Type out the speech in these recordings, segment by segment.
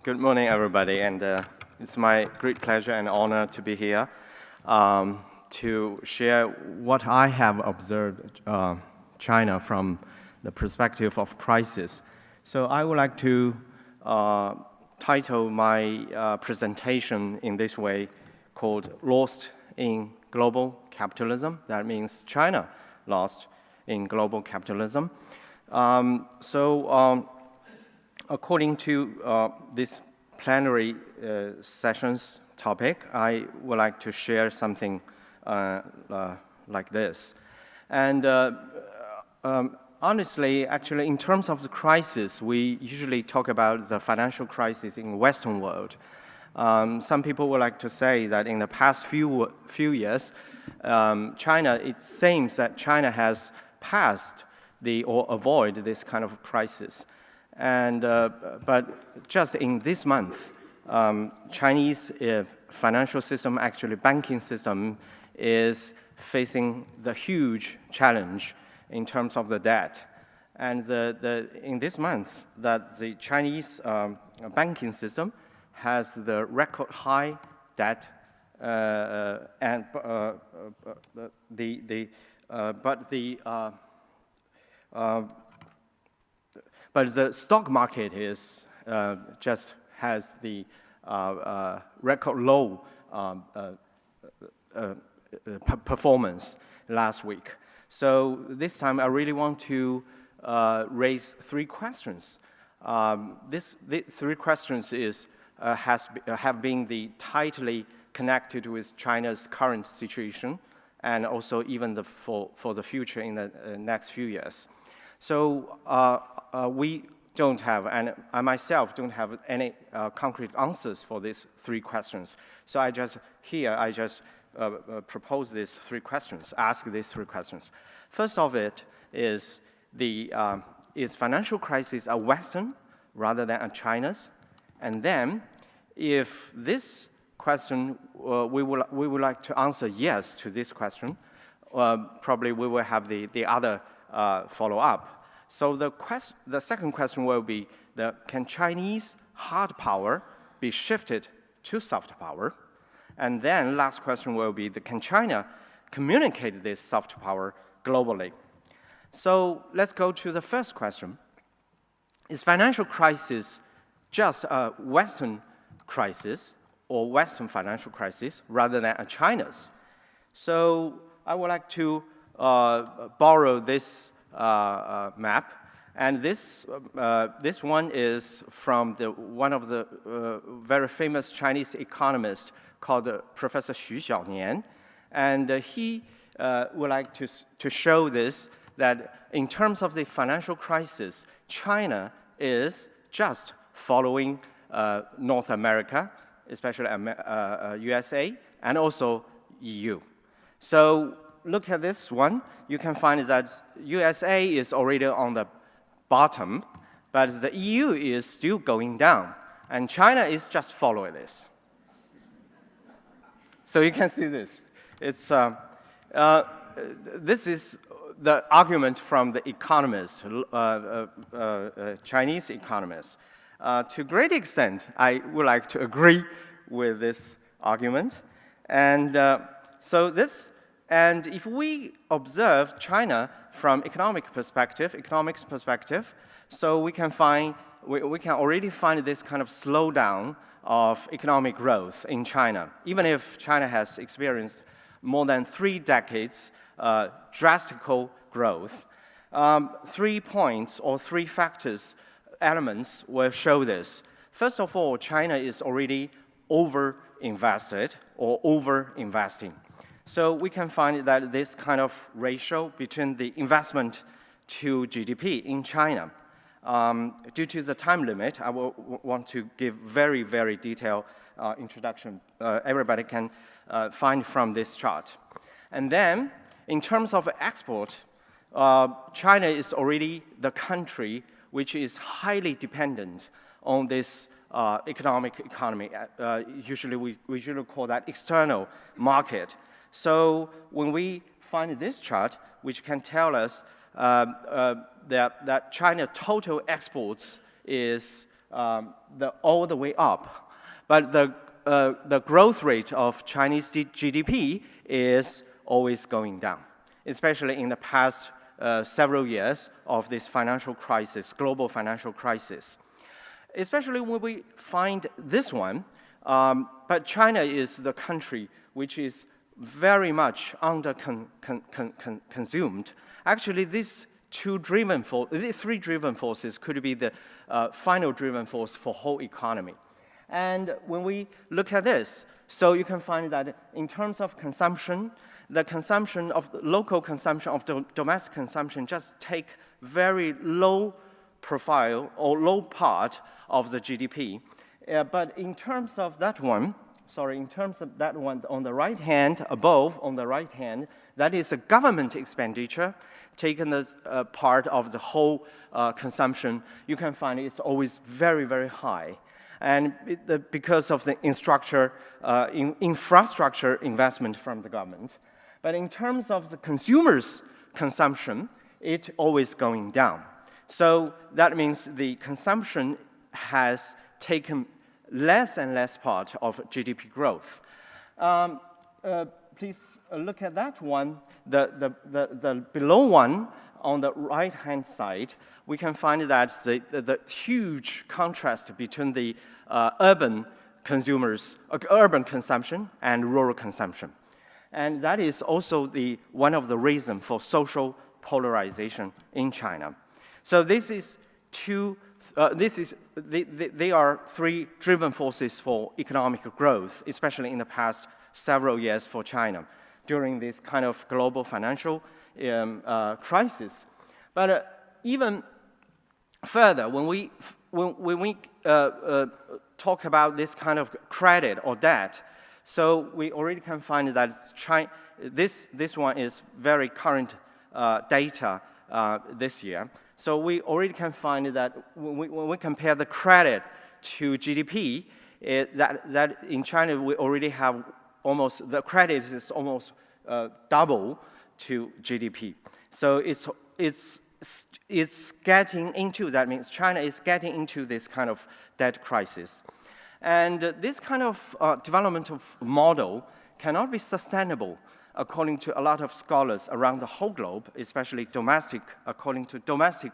Good morning, everybody, and it's my great pleasure and honor to be here to share what I have observed China from the perspective of crisis. So I would like to title my presentation in this way called Lost in Global Capitalism. That means China lost in global capitalism. According to this plenary session's topic, I would like to share something like this. And honestly, actually, in terms of the crisis, we usually talk about the financial crisis in the Western world. Some people would like to say that in the past few years, it seems that China has passed or avoided this kind of crisis. And, but just in this month, Chinese financial system, actually banking system, is facing the huge challenge in terms of the debt. And in this month, that the Chinese banking system has the record high debt, but the stock market is just has the record low performance last week. So this time I really want to raise three questions. These three questions have been tightly connected with China's current situation and also even for the future in the next few years. So we don't have, and I myself don't have any concrete answers for these three questions. So I just propose these three questions, ask these three questions. First of it is is financial crisis a Western rather than a China's? And then, if this question we would like to answer yes to this question, probably we will have the other follow-up. So the second question will be, can Chinese hard power be shifted to soft power? And then last question will be, can China communicate this soft power globally? So let's go to the first question. Is financial crisis just a Western crisis or Western financial crisis rather than a China's? So I would like to borrow this map, and this one is from one of the very famous Chinese economists called Professor Xu Xiaonian, and he would like to show this, that in terms of the financial crisis, China is just following North America, especially USA, and also EU. So look at this one. You can find that USA is already on the bottom, but the EU is still going down, and China is just following this. So you can see this. This is the argument from the economists, Chinese economists. To a great extent, I would like to agree with this argument. And and if we observe China from economics perspective, so we can already find this kind of slowdown of economic growth in China, even if China has experienced more than 3 decades drastic growth. 3 points or 3 elements will show this. First of all, China is already over-invested or over-investing. So we can find that this kind of ratio between the investment to GDP in China. Due to the time limit, I will want to give very, very detailed introduction. Everybody can find from this chart. And then, in terms of export, China is already the country which is highly dependent on this economy. Usually we usually call that external market. So when we find this chart, which can tell us that China total exports is all the way up. But the growth rate of Chinese GDP is always going down, especially in the past several years of this financial crisis, global financial crisis. Especially when we find this one, but China is the country which is very much consumed. Actually, these three driven forces could be the final driven force for whole economy. And when we look at this, so you can find that in terms of consumption, the consumption of local consumption of domestic consumption just take very low profile or low part of the GDP. But in terms of that one, on the right hand, above on the right hand, that is a government expenditure taken as part of the whole consumption. You can find it's always very, very high. And because of the infrastructure investment from the government. But in terms of the consumer's consumption, it's always going down. So that means the consumption has taken less and less part of GDP growth. Please look at that one, the below one on the right-hand side. We can find that the huge contrast between the urban consumption and rural consumption. And that is also one of the reasons for social polarization in China. So they are three driven forces for economic growth, especially in the past several years for China during this kind of global financial crisis. But even further, when we talk about this kind of credit or debt, so we already can find that this one is very current data this year. So we already can find that when we compare the credit to GDP, that in China we already have the credit is almost double to GDP. So it's getting into, that means China is getting into this kind of debt crisis. And this kind of developmental model cannot be sustainable according to a lot of scholars around the whole globe, especially according to domestic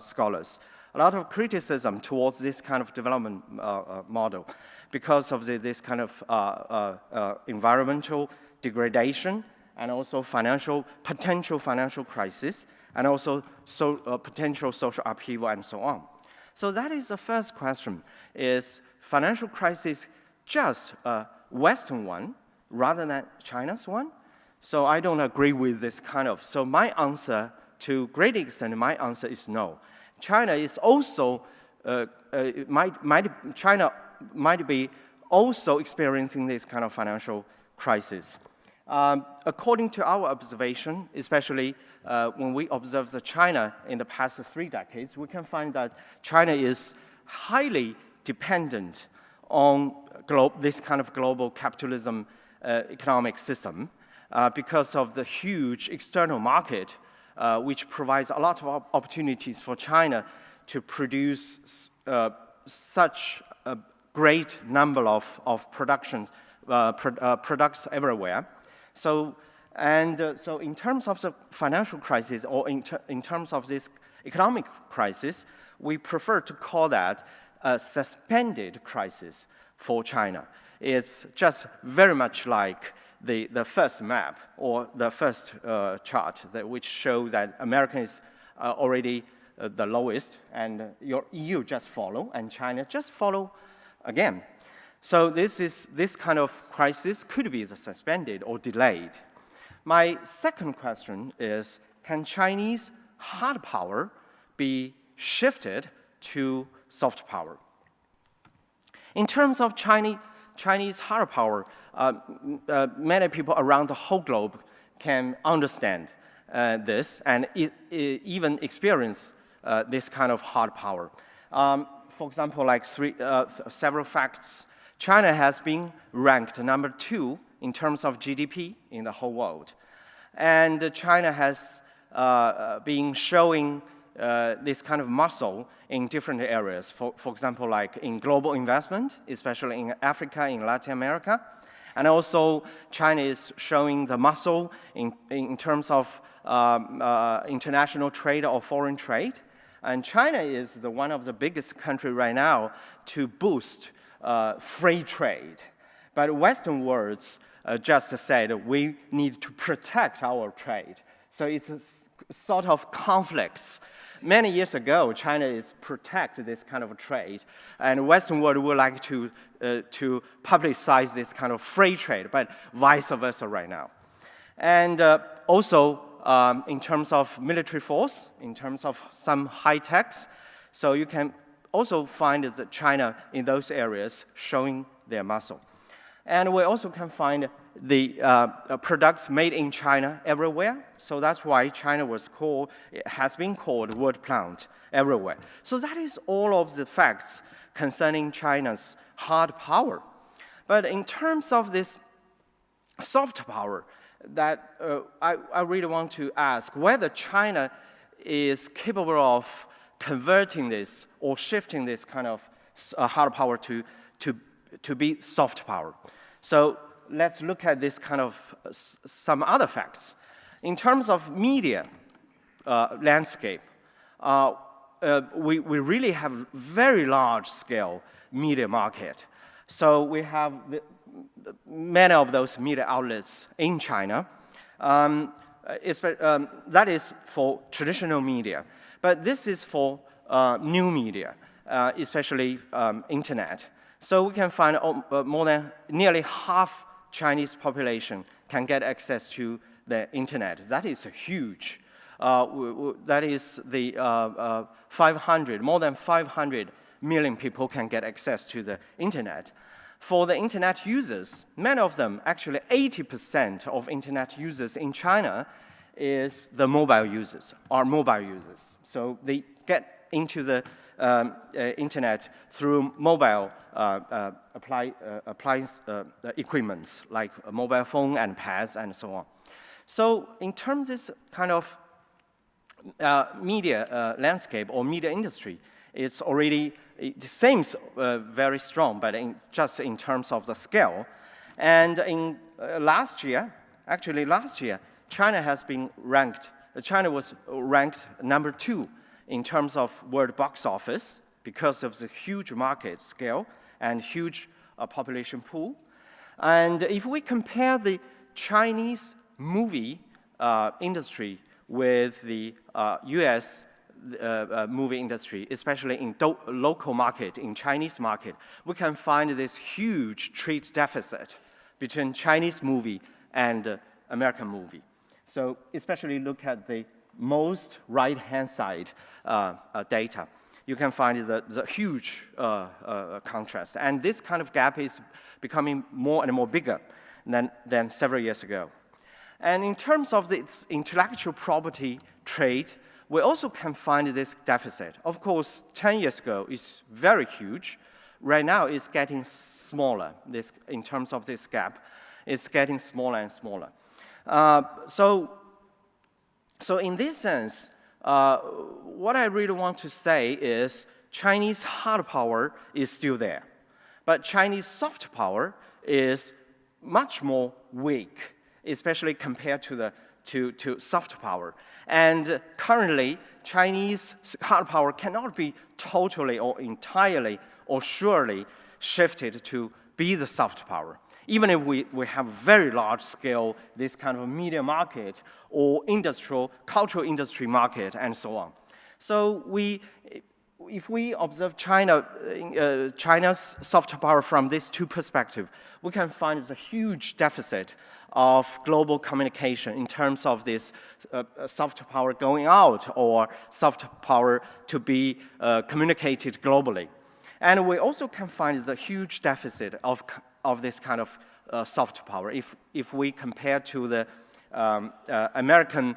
scholars. A lot of criticism towards this kind of development model because of this kind of environmental degradation and also potential financial crisis, and also potential social upheaval and so on. So that is the first question, is financial crisis just a Western one rather than China's one? So I don't agree with this kind of. So my answer, to a great extent, my answer is no. China is also, China might be also experiencing this kind of financial crisis. According to our observation, especially when we observe China in the past 3 decades, we can find that China is highly dependent on this kind of global capitalism economic system because of the huge external market, which provides a lot of opportunities for China to produce such a great number of products everywhere. So in terms of the financial crisis, or in terms of this economic crisis, we prefer to call that a suspended crisis for China. It's just very much like the first map or the first chart which show that America is already the lowest, and your EU just follow, and China just follow again. So this kind of crisis could be suspended or delayed. My second question is, can Chinese hard power be shifted to soft power? In terms of Chinese hard power, many people around the whole globe can understand this and even experience this kind of hard power. For example, like several facts. China has been ranked number 2 in terms of GDP in the whole world. And China has been showing this kind of muscle in different areas. For example, like in global investment, especially in Africa, in Latin America. And also, China is showing the muscle in terms of international trade or foreign trade. And China is one of the biggest countries right now to boost free trade. But Western worlds just said we need to protect our trade. So it's a sort of conflicts. Many years ago, China is protect this kind of trade, and Western world would like to publicize this kind of free trade, but vice versa right now. And also, in terms of military force, in terms of some high techs, so you can also find that China in those areas showing their muscle. And we also can find the products made in China everywhere. So that's why China has been called world plant everywhere. So that is all of the facts concerning China's hard power. But in terms of this soft power, that I really want to ask whether China is capable of converting this or shifting this kind of hard power to be soft power. So let's look at this kind of some other facts. In terms of media landscape, we really have very large-scale media market. So we have many of those media outlets in China. That is for traditional media. But this is for new media, especially internet. So we can find more than nearly half Chinese population can get access to the internet. That is a huge. That is the more than 500 million people can get access to the internet. For the internet users, many of them, actually 80% of internet users in China is the mobile users, are mobile users. So they get into the internet through mobile appliance equipments like a mobile phone and pads and so on. So in terms of this kind of media landscape or media industry, it seems very strong, but just in terms of the scale. And in last year, China was ranked number 2 in terms of world box office because of the huge market scale and huge population pool. And if we compare the Chinese movie industry with the US movie industry, especially in local market, in Chinese market, we can find this huge trade deficit between Chinese movie and American movie. So especially look at the most right-hand side data. You can find the huge contrast. And this kind of gap is becoming more and more bigger than several years ago. And in terms of its intellectual property trade, we also can find this deficit. Of course, 10 years ago, it's very huge. Right now, it's getting smaller. In terms of this gap, it's getting smaller and smaller. So in this sense, what I really want to say is Chinese hard power is still there, but Chinese soft power is much more weak, especially compared to soft power. And currently, Chinese hard power cannot be totally or entirely or surely shifted to be the soft power. Even if we have very large scale, this kind of media market or cultural industry market and so on. So if we observe China's soft power from these two perspectives, we can find the huge deficit of global communication in terms of this soft power going out or soft power to be communicated globally. And we also can find the huge deficit of this kind of soft power if we compare to the American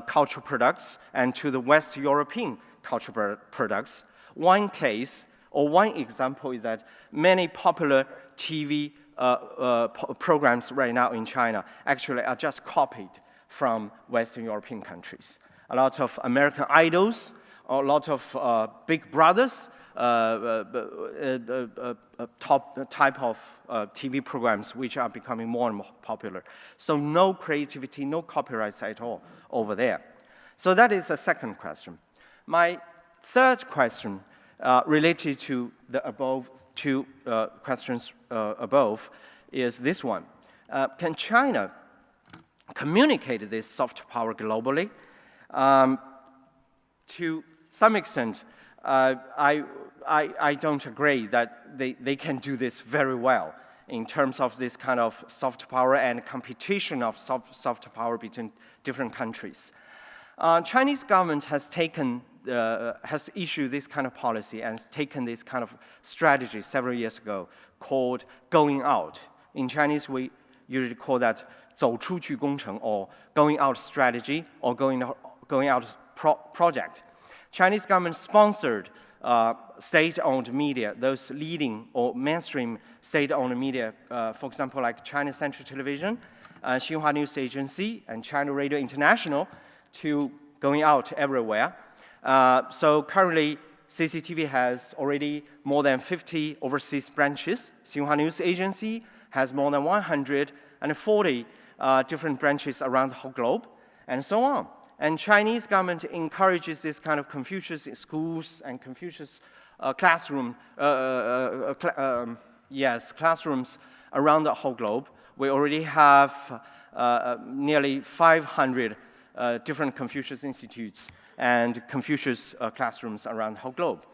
cultural products and to the West European cultural products. One case or one example is that many popular TV programs right now in China actually are just copied from Western European countries. A lot of American idols a lot of big brothers, top type of TV programs which are becoming more and more popular. So no creativity, no copyrights at all over there. So that is the second question. My third question related to the above two questions above is this one. Can China communicate this soft power globally? To some extent, I don't agree that they can do this very well in terms of this kind of soft power and competition of soft power between different countries. Chinese government has issued this kind of policy and has taken this kind of strategy several years ago called going out. In Chinese, we usually call that 走出去工程 or going out strategy or going out project. Chinese government sponsored state-owned media, those leading or mainstream state-owned media, for example, like China Central Television, Xinhua News Agency, and China Radio International, to going out everywhere. So currently, CCTV has already more than 50 overseas branches. Xinhua News Agency has more than 140 different branches around the whole globe, and so on. And Chinese government encourages this kind of Confucius schools and Confucius classrooms around the whole globe. We already have nearly 500 different Confucius institutes and Confucius classrooms around the whole globe.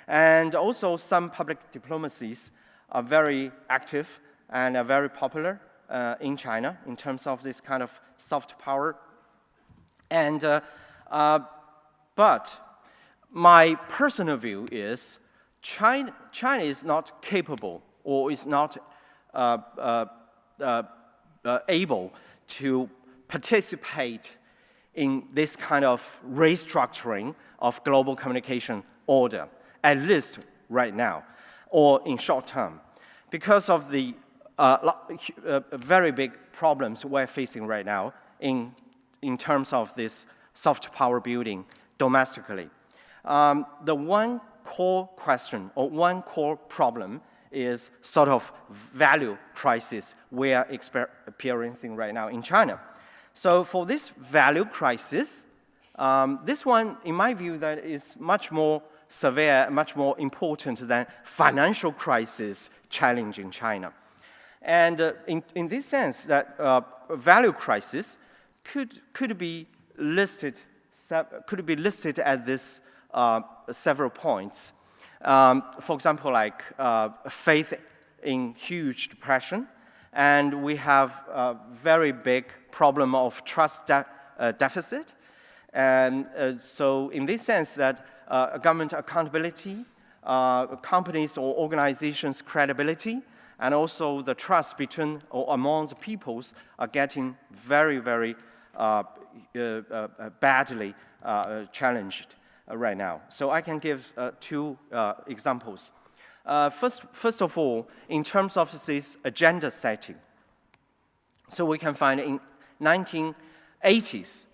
And also some public diplomacies are very active and are very popular in China in terms of this kind of soft power. And, but my personal view is China is not capable or is not able to participate in this kind of restructuring of global communication order, at least right now, or in short term, because of the very big problems we're facing right now in terms of this soft power building domestically. The one core question or one core problem is sort of value crisis we are experiencing right now in China. So for this value crisis, this one, in my view, that is much more severe, much more important than financial crisis challenging China. And in this sense, that value crisis could be listed at this several points. For example, like faith in huge depression, and we have a very big problem of trust deficit. And so in this sense that government accountability, companies or organizations' credibility, and also the trust between or among the peoples are getting very, very badly challenged right now. So I can give two examples. First of all, in terms of this agenda setting, so we can find in 1980s,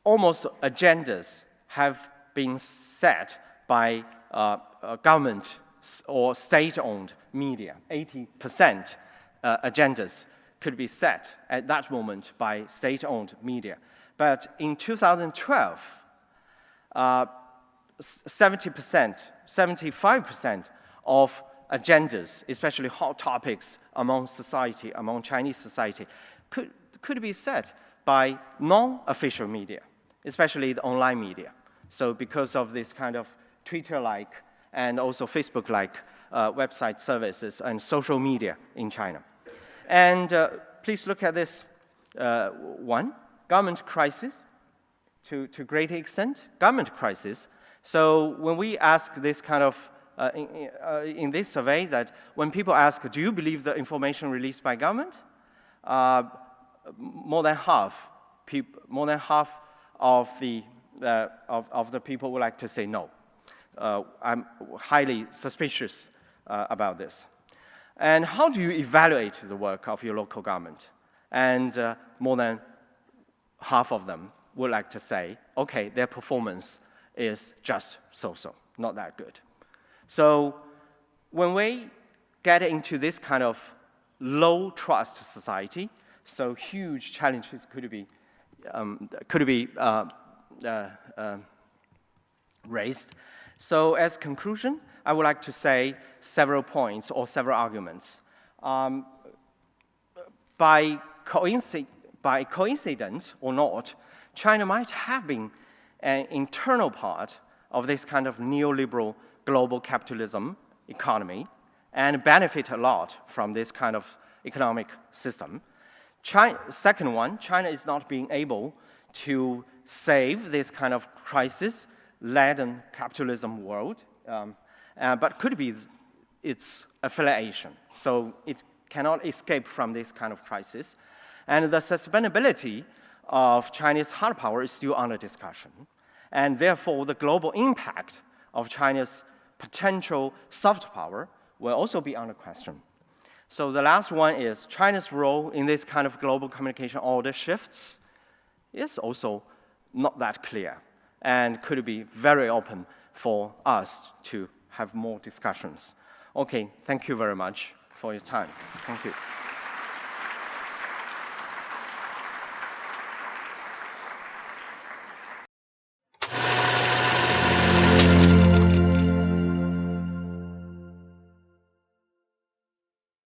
almost agendas have been set by government or state-owned media. 80% agendas could be set at that moment by state-owned media. But in 2012, 75% of agendas, especially hot topics among society, among Chinese society, could be set by non-official media, especially the online media. So because of this kind of Twitter-like and also Facebook-like website services and social media in China. And please look at this one, government crisis, to great extent, government crisis. So when we ask this kind of, in this survey, that when people ask, do you believe the information released by government? More than half of the people would like to say no. I'm highly suspicious about this. And how do you evaluate the work of your local government? And more than half of them would like to say, okay, their performance is just so-so, not that good. So when we get into this kind of low trust society, so huge challenges could be raised. So as conclusion, I would like to say several points or several arguments. By coincidence or not, China might have been an internal part of this kind of neoliberal global capitalism economy and benefit a lot from this kind of economic system. Second one, China is not being able to save this kind of crisis-laden capitalism world, but could be its affiliation. So it cannot escape from this kind of crisis. And the sustainability of Chinese hard power is still under discussion. And therefore, the global impact of China's potential soft power will also be under question. So the last one is China's role in this kind of global communication order shifts is also not that clear and could be very open for us to have more discussions. Okay, thank you very much for your time. Thank you.